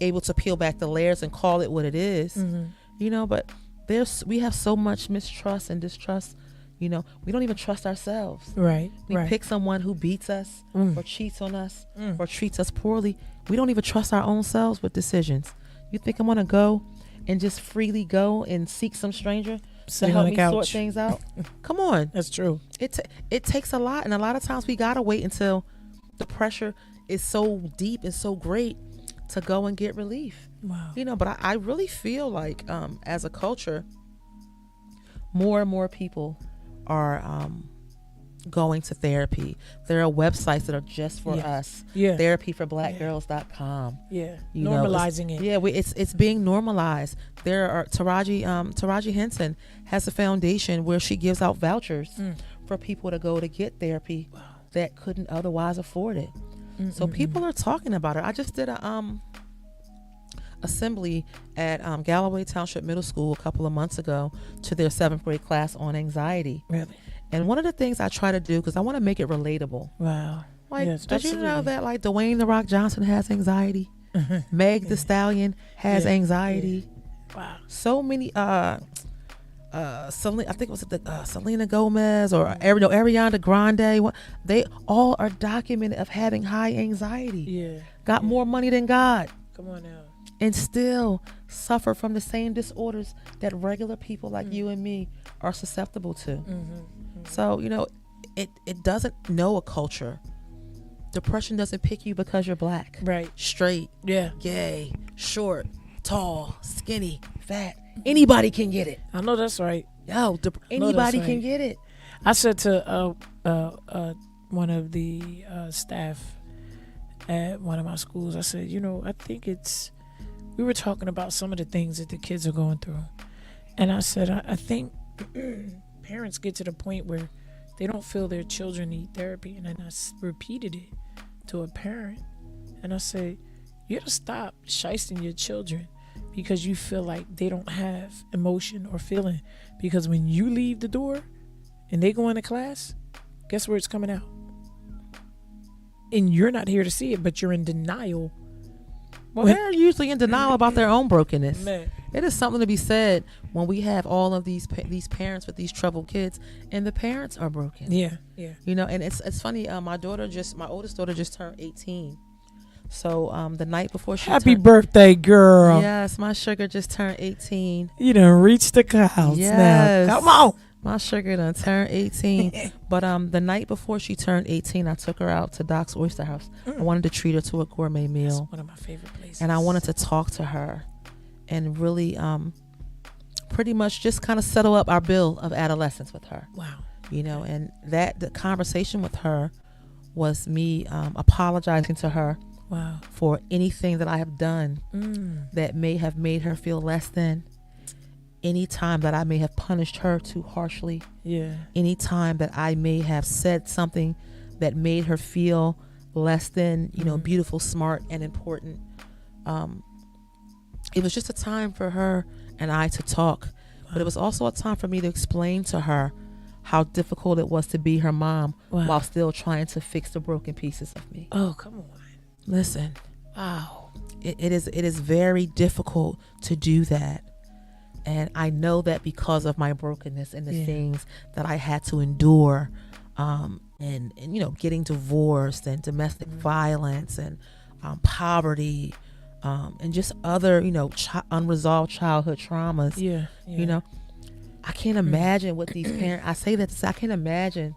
Speaker 2: able to peel back the layers and call it what it is. You know, but we have so much mistrust and distrust. You know, we don't even trust ourselves.
Speaker 1: Right.
Speaker 2: We pick someone who beats us or cheats on us or treats us poorly. We don't even trust our own selves with decisions. You think I'm going to go and just freely go and seek some stranger to help me sort things out? Come on.
Speaker 1: That's true.
Speaker 2: It takes a lot. And a lot of times we got to wait until the pressure is so deep and so great to go and get relief.
Speaker 1: Wow.
Speaker 2: You know, but I really feel like as a culture, more and more people are going to therapy. There are websites that are just for us.
Speaker 1: Yeah.
Speaker 2: Therapyforblackgirls.com.
Speaker 1: Yeah.
Speaker 2: You
Speaker 1: normalizing it.
Speaker 2: Yeah, it's being normalized. There are Taraji Henson has a foundation where she gives out vouchers for people to go to get therapy that couldn't otherwise afford it. So people are talking about it. I just did a assembly at Galloway Township Middle School a couple of months ago to their 7th grade class on anxiety.
Speaker 1: Really?
Speaker 2: And one of the things I try to do, because I want to make it relatable.
Speaker 1: Wow.
Speaker 2: Like,
Speaker 1: yes,
Speaker 2: did you know that like Dwayne The Rock Johnson has anxiety? Meg the Stallion has anxiety.
Speaker 1: Yeah. Wow.
Speaker 2: So many I think it was Selena Gomez or Ariana Grande. They all are documented of having high anxiety.
Speaker 1: Yeah.
Speaker 2: Got more money than God.
Speaker 1: Come on now.
Speaker 2: And still suffer from the same disorders that regular people like you and me are susceptible to. So, you know, it doesn't know a culture. Depression doesn't pick you because you're black,
Speaker 1: right,
Speaker 2: straight, gay, short, tall, skinny, fat. Anybody can get it.
Speaker 1: I know that's right.
Speaker 2: Yo, anybody can get it.
Speaker 1: I said to one of the staff at one of my schools, I said, you know, I think we were talking about some of the things that the kids are going through. And I said, I think parents get to the point where they don't feel their children need therapy. And then I repeated it to a parent. And I said, you gotta stop shysting your children because you feel like they don't have emotion or feeling. Because when you leave the door and they go into class, guess where it's coming out? And you're not here to see it, but you're in denial.
Speaker 2: Well, they're usually in denial about their own brokenness.
Speaker 1: Man.
Speaker 2: It is something to be said when we have all of these parents with these troubled kids, and the parents are broken.
Speaker 1: Yeah.
Speaker 2: You know, and it's funny. My oldest daughter just turned 18. So the night before she
Speaker 1: Happy birthday, girl.
Speaker 2: Yes, my sugar just turned 18.
Speaker 1: You done reached the clouds now. Come on.
Speaker 2: My sugar done turned 18. But the night before she turned 18, I took her out to Doc's Oyster House. I wanted to treat her to a gourmet meal.
Speaker 1: That's one of my favorite places.
Speaker 2: And I wanted to talk to her and really pretty much just kind of settle up our bill of adolescence with her.
Speaker 1: Wow.
Speaker 2: You know, and the conversation with her was me apologizing to her.
Speaker 1: Wow.
Speaker 2: For anything that I have done that may have made her feel less than. Any time that I may have punished her too harshly.
Speaker 1: Yeah.
Speaker 2: Any time that I may have said something that made her feel less than, you know, beautiful, smart, and important. It was just a time for her and I to talk. But it was also a time for me to explain to her how difficult it was to be her mom while still trying to fix the broken pieces of me.
Speaker 1: Oh, come on.
Speaker 2: Listen.
Speaker 1: Wow.
Speaker 2: It is very difficult to do that. And I know that because of my brokenness and the things that I had to endure, and you know, getting divorced and domestic violence and poverty, and just other, you know, unresolved childhood traumas.
Speaker 1: Yeah.
Speaker 2: You know, I can't imagine what these parents. I say that to say I can't imagine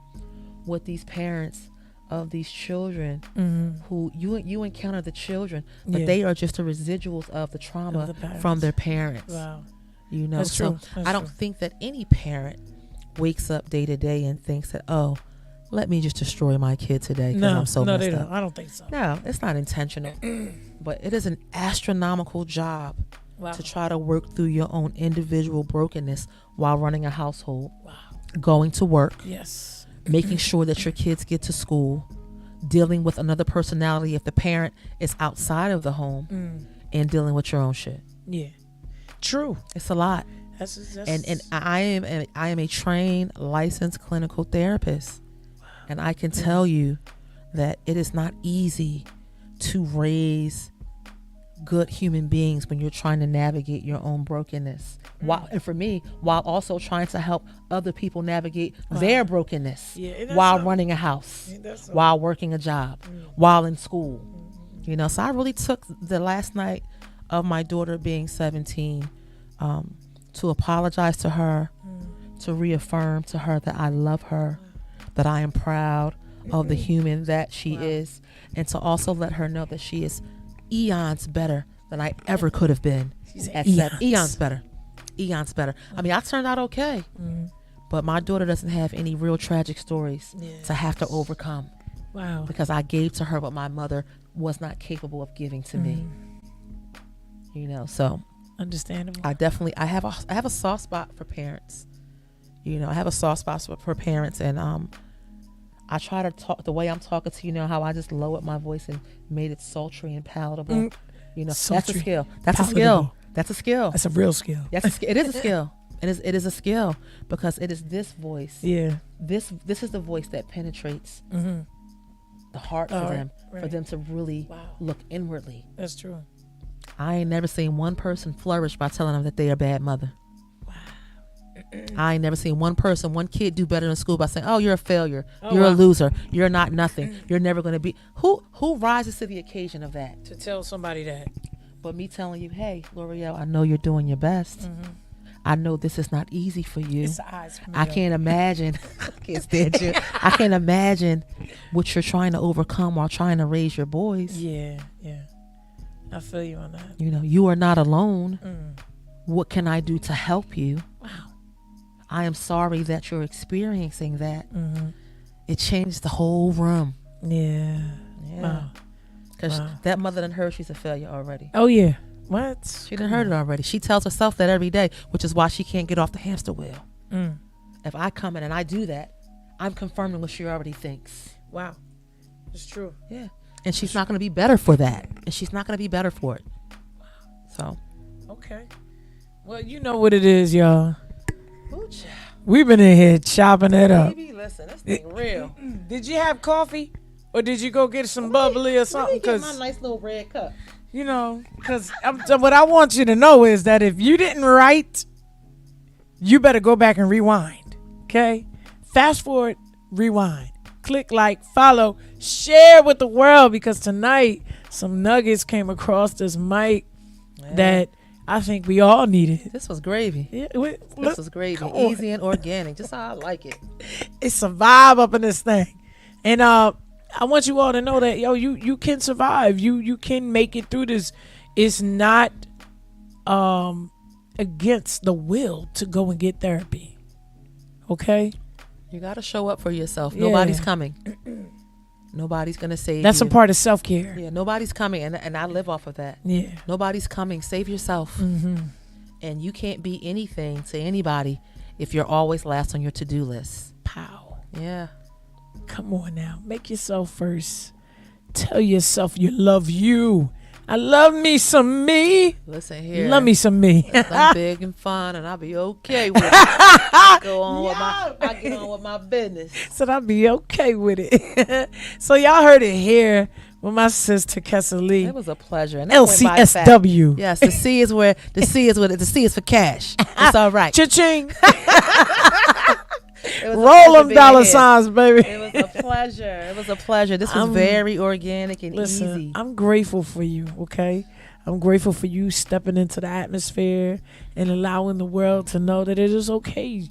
Speaker 2: what these parents of these children who you encounter the children, but they are just the residuals of the trauma from their parents.
Speaker 1: Wow.
Speaker 2: You know,
Speaker 1: That's
Speaker 2: so
Speaker 1: true. That's
Speaker 2: I don't
Speaker 1: true.
Speaker 2: think that any parent wakes up day to day and thinks that, oh, let me just destroy my kid today because I'm so messed up.
Speaker 1: I don't think so.
Speaker 2: No, it's not intentional. But it is an astronomical job to try to work through your own individual brokenness while running a household, going to work, making sure that your kids get to school, dealing with another personality if the parent is outside of the home, and dealing with your own shit.
Speaker 1: Yeah. True.
Speaker 2: It's a lot.
Speaker 1: That's
Speaker 2: And I am a trained, licensed clinical therapist. And I can tell you that it is not easy to raise good human beings when you're trying to navigate your own brokenness. And for me, while also trying to help other people navigate their brokenness while running a house, while working a job, while in school. You know, so I really took the last night of my daughter being 17 to apologize to her, to reaffirm to her that I love her, that I am proud of the human that she is, and to also let her know that she is eons better than I ever could have been. Eons better. I mean, I turned out okay, but my daughter doesn't have any real tragic stories to have to overcome.
Speaker 1: Wow.
Speaker 2: Because I gave to her what my mother was not capable of giving to me. You know, so
Speaker 1: understandable.
Speaker 2: I have a soft spot for parents. You know, I have a soft spot for parents, and I try to talk the way I'm talking to you now, how I just lowered my voice and made it sultry and palatable. You know,
Speaker 1: Sultry,
Speaker 2: that's a skill. That's
Speaker 1: palatable.
Speaker 2: a skill. That's a skill.
Speaker 1: That's a real skill.
Speaker 2: It is a skill. It is a skill because it is this voice.
Speaker 1: Yeah.
Speaker 2: This is the voice that penetrates the heart for them to really look inwardly.
Speaker 1: That's true.
Speaker 2: I ain't never seen one person flourish by telling them that they are a bad mother. I ain't never seen one kid do better in school by saying, oh, you're a failure. You're a loser. You're not nothing. You're never going to be. Who rises to the occasion of that?
Speaker 1: To tell somebody that.
Speaker 2: But me telling you, hey, L'Oreal, I know you're doing your best. I know this is not easy for you.
Speaker 1: It's the eyes for me,
Speaker 2: I can't imagine. I can't stand you. I can't imagine what you're trying to overcome while trying to raise your boys.
Speaker 1: Yeah. I feel you on that.
Speaker 2: You know, you are not alone. What can I do to help you?
Speaker 1: Wow.
Speaker 2: I am sorry that you're experiencing that. It changed the whole room.
Speaker 1: Yeah. Wow.
Speaker 2: Because that mother done heard she's a failure already.
Speaker 1: Oh, yeah. What?
Speaker 2: She done heard it already. She tells herself that every day, which is why she can't get off the hamster wheel. If I come in and I do that, I'm confirming what she already thinks.
Speaker 1: Wow. It's true.
Speaker 2: Yeah. And she's not going to be better for that. And she's not going to be better for it. Wow. So.
Speaker 1: Okay. Well, you know what it is, y'all.
Speaker 2: Ooh,
Speaker 1: We've been in here chopping it up.
Speaker 2: Baby, listen, this thing real.
Speaker 1: Did you have coffee? Or did you go get some bubbly or something?
Speaker 2: Let me get my nice little red cup.
Speaker 1: You know, because what I want you to know is that if you didn't write, you better go back and rewind. Okay? Fast forward, rewind. Click like, follow, share with the world, because tonight some nuggets came across this mic that I think we all needed.
Speaker 2: This was gravy.
Speaker 1: Yeah,
Speaker 2: this was gravy. Easy and organic. Just how I like it.
Speaker 1: It's a vibe up in this thing. And I want you all to know that, yo, you can survive. You can make it through this. It's not against the will to go and get therapy. Okay?
Speaker 2: You got to show up for yourself. Yeah. Nobody's coming. Nobody's going to save
Speaker 1: That's
Speaker 2: you.
Speaker 1: a part of self-care.
Speaker 2: Yeah, nobody's coming. And I live off of that.
Speaker 1: Yeah.
Speaker 2: Nobody's coming. Save yourself. And you can't be anything to anybody if you're always last on your to-do list.
Speaker 1: Pow.
Speaker 2: Yeah.
Speaker 1: Come on now. Make yourself first. Tell yourself you love you. I love me some me.
Speaker 2: Listen here.
Speaker 1: Love me some me.
Speaker 2: I'm big and fun, and I'll be okay with it. I get on with my business.
Speaker 1: So I'll be okay with it. So y'all heard it here with my sister Kessa Lee.
Speaker 2: It was a pleasure. And
Speaker 1: LCSW.
Speaker 2: Yes, the C is for cash. It's all right.
Speaker 1: Cha-ching. Roll them dollar signs, baby.
Speaker 2: It was a pleasure. This was very organic and easy.
Speaker 1: I'm grateful for you, okay? I'm grateful for you stepping into the atmosphere and allowing the world to know that it is okay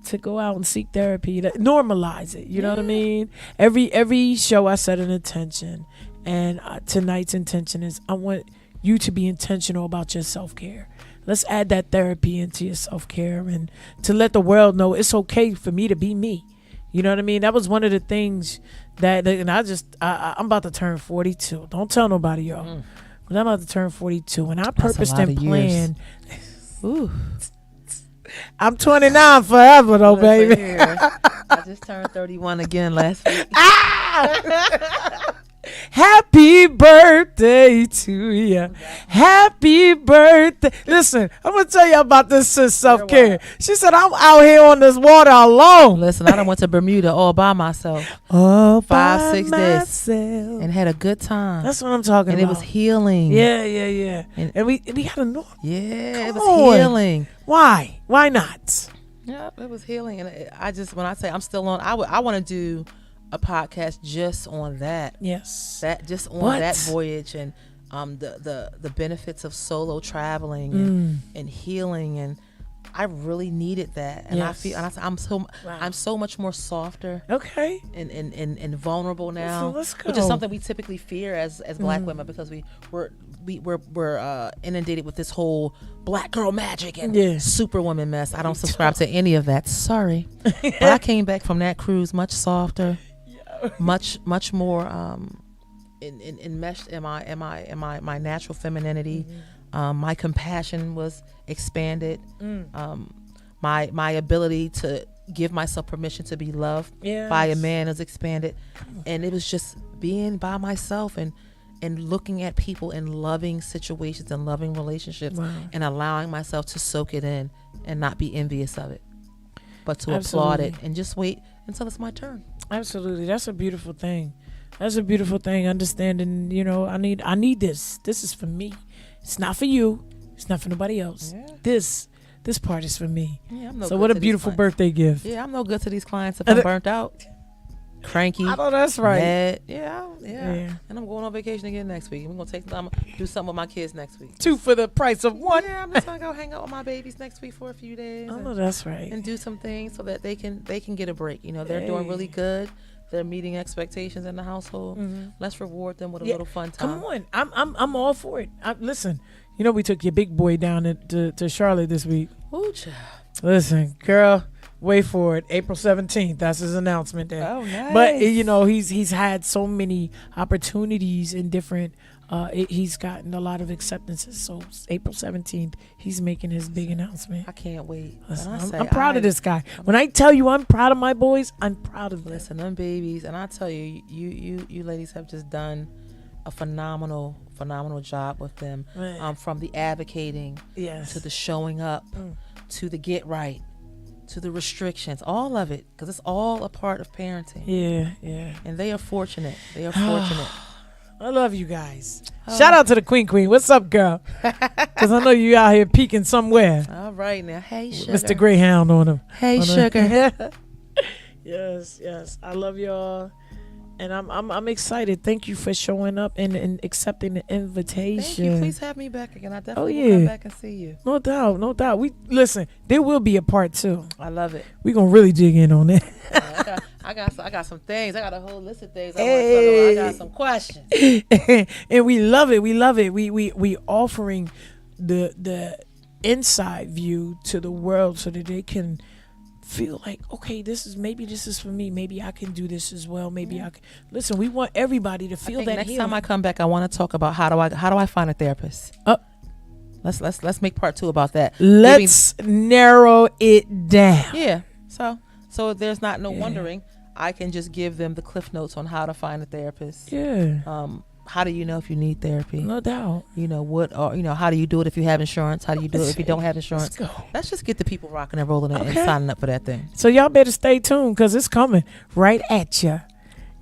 Speaker 1: to go out and seek therapy, to normalize it. You know what I mean? Every show I set an intention, and tonight's intention is I want you to be intentional about your self-care. Let's add that therapy into your self-care, and to let the world know it's okay for me to be me. You know what I mean? That was one of the things and I'm about to turn 42. Don't tell nobody, y'all. But I'm about to turn 42, and I purposed and planned. Ooh. I'm 29 forever though, baby.
Speaker 2: I just turned 31 again last week.
Speaker 1: Happy birthday to you. Happy birthday. Listen, I'm going to tell you about this sis self-care. She said, I'm out here on this water alone.
Speaker 2: Listen, I done went to Bermuda all by myself.
Speaker 1: All
Speaker 2: 5-6 days. And had a good time.
Speaker 1: That's what I'm talking about.
Speaker 2: And it was healing.
Speaker 1: Yeah. And we had a normal.
Speaker 2: Yeah, it was healing.
Speaker 1: Why? Why not?
Speaker 2: Yeah, it was healing. And when I say I'm still on, I want to do a podcast just on that.
Speaker 1: Yes.
Speaker 2: That voyage, and the benefits of solo traveling and healing, and I really needed that. And I feel, and I'm so much more softer.
Speaker 1: Okay.
Speaker 2: And vulnerable now.
Speaker 1: Let's go.
Speaker 2: Which is something we typically fear as Black women, because we're inundated with this whole Black girl magic and superwoman mess. I don't subscribe to any of that. Sorry. But I came back from that cruise much softer. much more enmeshed in my natural femininity. My compassion was expanded. My ability to give myself permission to be loved by a man is expanded. And it was just being by myself and looking at people in loving situations and loving relationships, and allowing myself to soak it in and not be envious of it, but to applaud it and just wait until it's my turn.
Speaker 1: Absolutely. That's a beautiful thing. Understanding, I need this. This is for me. It's not for you. It's not for nobody else. Yeah. This part is for me. Yeah, so what a beautiful birthday gift.
Speaker 2: Yeah, I'm no good to these clients if I'm burnt out, cranky.
Speaker 1: I know that's right.
Speaker 2: Mad. Yeah. And I'm going on vacation again next week. We're going to take some time, do something with my kids next week.
Speaker 1: 2 for the price of 1.
Speaker 2: Yeah, I'm just going to go hang out with my babies next week for a few days.
Speaker 1: I know that's right.
Speaker 2: And do some things so that they can get a break. They're doing really good. They're meeting expectations in the household. Let's reward them with a little fun time.
Speaker 1: Come on. I'm all for it. Listen, we took your big boy down to Charlotte this week.
Speaker 2: Ooh, child.
Speaker 1: Listen, girl, wait for it. April 17th. That's his announcement day.
Speaker 2: Oh, nice.
Speaker 1: But he's had so many opportunities in different. He's gotten a lot of acceptances. So April 17th, he's making his big announcement.
Speaker 2: I can't wait.
Speaker 1: Listen, I'm proud of this guy. When I tell you I'm proud of my boys, I'm proud of them.
Speaker 2: Listen, them babies, and I tell you, you ladies have just done a phenomenal job with them. From the advocating, to the showing up, to the get right, to the restrictions, all of it, because it's all a part of parenting.
Speaker 1: Yeah.
Speaker 2: And they are fortunate.
Speaker 1: I love you guys. Shout out to the Queen. What's up, girl? Because I know you out here peeking somewhere.
Speaker 2: All right now. Hey, sugar.
Speaker 1: Mr. Greyhound on him.
Speaker 2: Hey, sugar.
Speaker 1: Yes. I love y'all. And I'm excited. Thank you for showing up and accepting the invitation.
Speaker 2: Thank you. Please have me back again. I definitely will come back and see you.
Speaker 1: No doubt. Listen, there will be a part 2.
Speaker 2: I love it.
Speaker 1: We're going to really dig in on it.
Speaker 2: I got some things. I got a whole list of things I want to talk about. I got some questions.
Speaker 1: And we love it. We offering the inside view to the world so that they can feel like, okay, this is for me. Maybe I can do this as well. Maybe I can. Listen, we want everybody to feel that.
Speaker 2: Next time I come back, I want to talk about how do I find a therapist. Let's make part 2 about that.
Speaker 1: Let's narrow it down.
Speaker 2: Yeah. So there's not wondering. I can just give them the cliff notes on how to find a therapist.
Speaker 1: Yeah.
Speaker 2: How do you know if you need therapy?
Speaker 1: No doubt.
Speaker 2: How do you do it if you have insurance? How do you do it if you don't have insurance?
Speaker 1: Let's go.
Speaker 2: Let's just get the people rocking and rolling and signing up for that thing.
Speaker 1: So y'all better stay tuned because it's coming right at you.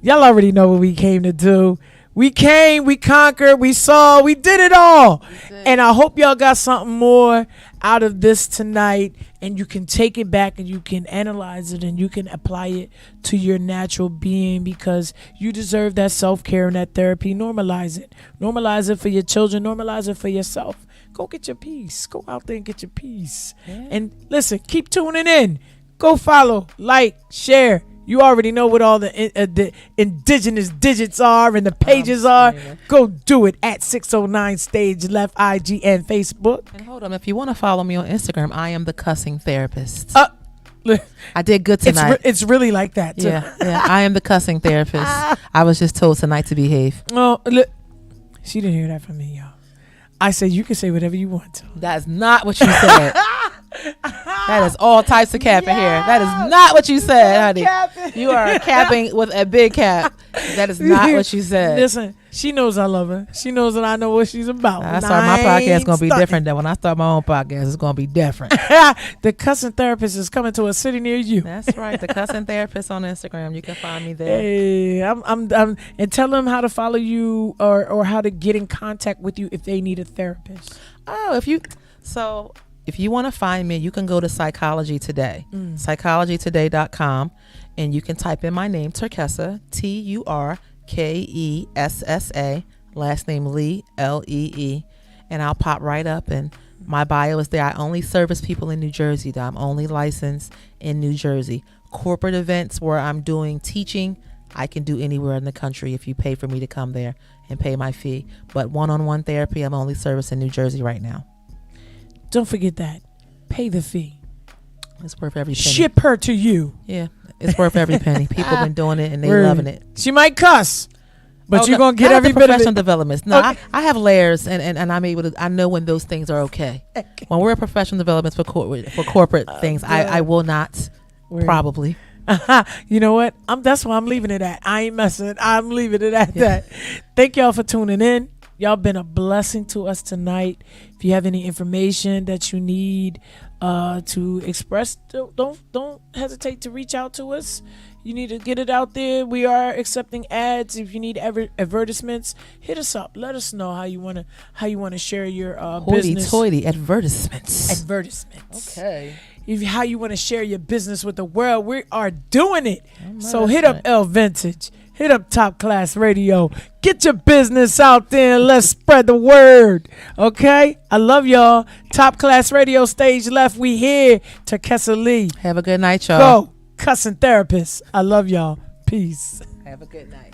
Speaker 1: Y'all already know what we came to do. We came, we conquered, we saw, we did it all. And I hope y'all got something more out of this tonight, and you can take it back and you can analyze it and you can apply it to your natural being, because you deserve that self-care and that therapy. Normalize it. Normalize it for your children. Normalize it for yourself. Go get your peace. Go out there and get your peace. Yeah. And listen, keep tuning in. Go follow, like, share. You already know what all the indigenous digits are and the pages are. Go do it at 609 Stage Left, IG and Facebook.
Speaker 2: And hold on, if you want to follow me on Instagram, I am the cussing therapist.
Speaker 1: Look,
Speaker 2: I did good tonight.
Speaker 1: It's really like that too.
Speaker 2: Yeah, I am the cussing therapist. I was just told tonight to behave.
Speaker 1: Oh, look, she didn't hear that from me, y'all. I said you can say whatever you want to.
Speaker 2: That's not what you said. That is all types of capping here. That is not what you said, honey. Capping. You are capping with a big cap. That is not what you said.
Speaker 1: Listen, she knows I love her. She knows that I know what she's about.
Speaker 2: I start my podcast going to be different than when I start my own podcast. It's going to be different.
Speaker 1: The cussing therapist is coming to a city near you.
Speaker 2: That's right. The cussing therapist on Instagram. You can find me there.
Speaker 1: Hey, I'm and tell them how to follow you or how to get in contact with you if they need a therapist.
Speaker 2: Oh, if you want to find me, you can go to Psychology Today, psychologytoday.com, and you can type in my name, Turkessa, Turkessa, last name Lee, Lee, and I'll pop right up. And my bio is there. I only service people in New Jersey, though. I'm only licensed in New Jersey. Corporate events where I'm doing teaching, I can do anywhere in the country if you pay for me to come there and pay my fee. But one-on-one therapy, I'm only servicing New Jersey right now.
Speaker 1: Don't forget that. Pay the fee.
Speaker 2: It's worth every penny.
Speaker 1: Ship her to you.
Speaker 2: Yeah, it's worth every penny. People been doing it and they loving it.
Speaker 1: She might cuss, but you're going to get every bit of it.
Speaker 2: Professional developments. No, okay. I have layers and I'm able to, I know when those things are okay. When we're at professional developments for corporate things, I will not probably.
Speaker 1: You know what? That's why I'm leaving it at. I ain't messing. I'm leaving it at that. Thank y'all for tuning in. Y'all been a blessing to us tonight. If you have any information that you need to express, don't hesitate to reach out to us. You need to get it out there. We are accepting ads. If you need advertisements, hit us up. Let us know how you wanna share your business.
Speaker 2: Hoity-toity advertisements.
Speaker 1: Okay. How you want to share your business with the world. We are doing it. So hit up L Vintage. Hit up Top Class Radio. Get your business out there and let's spread the word. Okay? I love y'all. Top Class Radio, Stage Left. We here. Turkessa Lee.
Speaker 2: Have a good night, y'all.
Speaker 1: Go. Cussing Therapist. I love y'all. Peace.
Speaker 2: Have a good night.